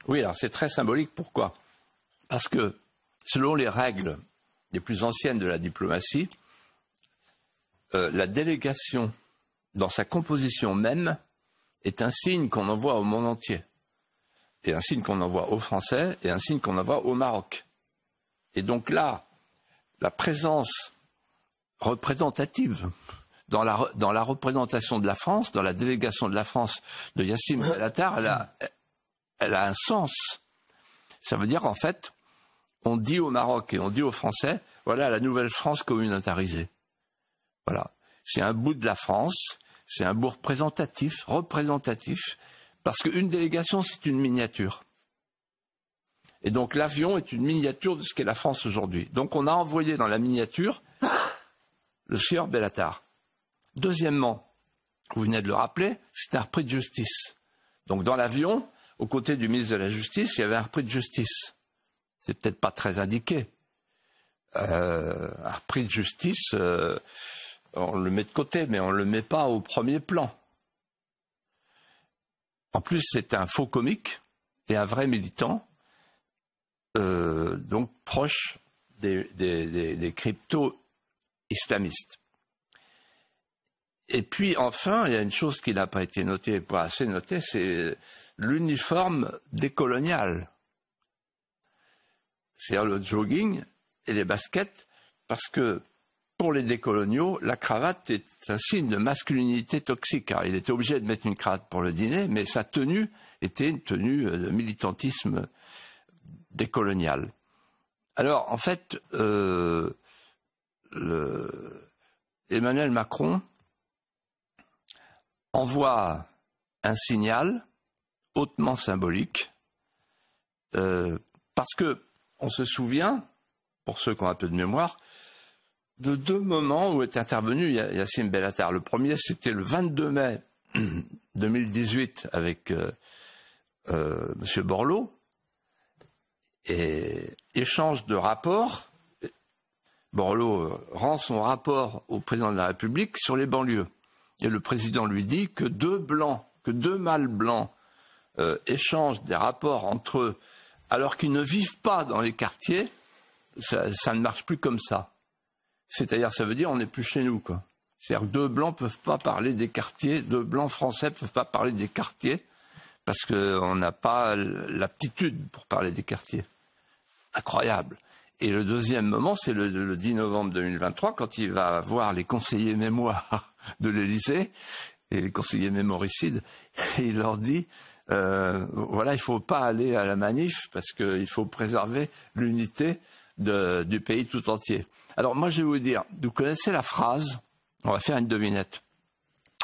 Oui, alors c'est très symbolique. Pourquoi? Parce que, selon les règles les plus anciennes de la diplomatie, la délégation, dans sa composition même, est un signe qu'on envoie au monde entier. Et un signe qu'on envoie aux Français, et un signe qu'on envoie au Maroc. Et donc là, la présence représentative dans la représentation de la France, dans la délégation de la France de Yacine Bellatar, elle a un sens. Ça veut dire qu'en fait, on dit au Maroc et on dit aux Français, voilà la nouvelle France communautarisée. Voilà. C'est un bout de la France, c'est un bout représentatif, parce qu'une délégation, c'est une miniature. Et donc l'avion est une miniature de ce qu'est la France aujourd'hui. Donc on a envoyé dans la miniature le sieur Bellatar. Deuxièmement, vous venez de le rappeler, c'est un repris de justice. Donc dans l'avion, aux côtés du ministre de la Justice, il y avait un repris de justice. C'est peut-être pas très indiqué. Un repris de justice, on le met de côté, mais on ne le met pas au premier plan. En plus, c'est un faux comique et un vrai militant, donc proche des crypto-islamistes. Et puis enfin, il y a une chose qui n'a pas été notée, pas assez notée, c'est l'uniforme décolonial. C'est-à-dire le jogging et les baskets, parce que pour les décoloniaux, la cravate est un signe de masculinité toxique. Alors, il était obligé de mettre une cravate pour le dîner, mais sa tenue était une tenue de militantisme décolonial. Alors, en fait, Emmanuel Macron envoie un signal hautement symbolique, parce que on se souvient, pour ceux qui ont un peu de mémoire, de deux moments où est intervenu Yacine Bellatar. Le premier, c'était le 22 mai 2018 avec M. Borloo, et échange de rapports. Borloo rend son rapport au président de la République sur les banlieues. Et le président lui dit que deux mâles blancs échangent des rapports entre eux alors qu'ils ne vivent pas dans les quartiers, ça ne marche plus comme ça. C'est-à-dire, ça veue dire on n'est plus chez nous, quoi. C'est-à-dire que deux blancs peuvent pas parler des quartiers, deux blancs français peuvent pas parler des quartiers parce qu'on n'a pas l'aptitude pour parler des quartiers. Incroyable. Et le deuxième moment, c'est le 10 novembre 2023, quand il va voir les conseillers mémoire de l'Élysée et les conseillers mémoricides, et il leur dit voilà, il ne faut pas aller à la manif parce qu'il faut préserver l'unité du pays tout entier. Alors moi, je vais vous dire, vous connaissez la phrase, on va faire une devinette,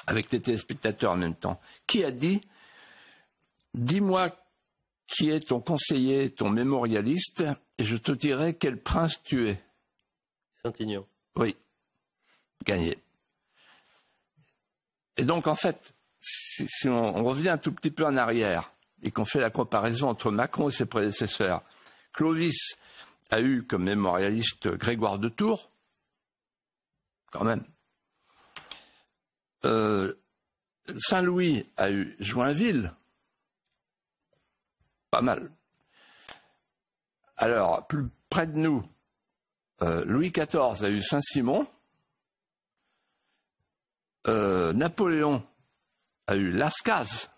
avec les téléspectateurs en même temps. Qui a dit « Dis-moi qui est ton conseiller, ton mémorialiste, et je te dirai quel prince tu es ». Saint-Aignan. Oui, gagné. Et donc, en fait, si on revient un tout petit peu en arrière et qu'on fait la comparaison entre Macron et ses prédécesseurs, Clovis a eu comme mémorialiste Grégoire de Tours, quand même. Saint-Louis a eu Joinville, pas mal. Alors, plus près de nous, Louis XIV a eu Saint-Simon, Napoléon a eu Lascaz,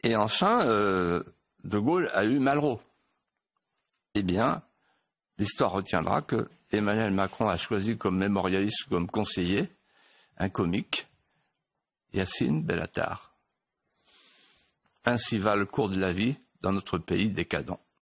et enfin, De Gaulle a eu Malraux. Eh bien, l'histoire retiendra que Emmanuel Macron a choisi comme mémorialiste, comme conseiller, un comique, Yacine Bellatar. Ainsi va le cours de la vie dans notre pays décadent.